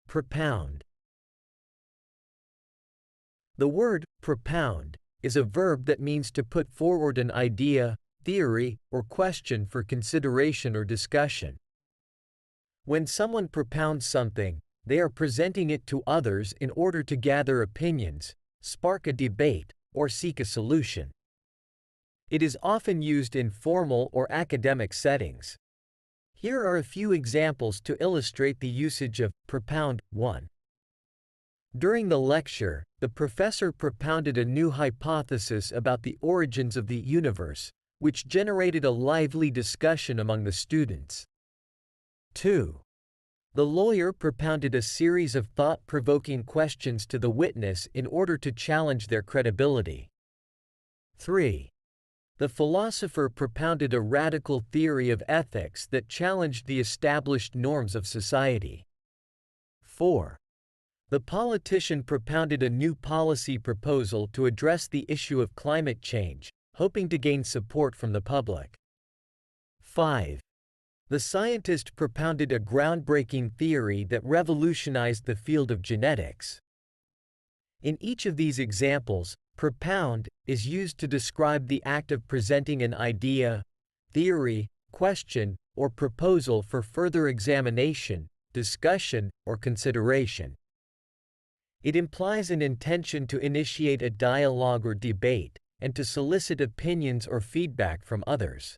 Propound. The word propound is a verb that means to put forward an idea, theory, or question for consideration or discussion. When someone propounds something, they are presenting it to others in order to gather opinions, spark a debate, or seek a solution. It is often used in formal or academic settings. Here are a few examples to illustrate the usage of propound. 1. During the lecture, the professor propounded a new hypothesis about the origins of the universe, which generated a lively discussion among the students. 2. The lawyer propounded a series of thought-provoking questions to the witness in order to challenge their credibility. 3. The philosopher propounded a radical theory of ethics that challenged the established norms of society. 4. The politician propounded a new policy proposal to address the issue of climate change, hoping to gain support from the public. 5. The scientist propounded a groundbreaking theory that revolutionized the field of genetics. In each of these examples, propound is used to describe the act of presenting an idea, theory, question, or proposal for further examination, discussion, or consideration. It implies an intention to initiate a dialogue or debate, and to solicit opinions or feedback from others.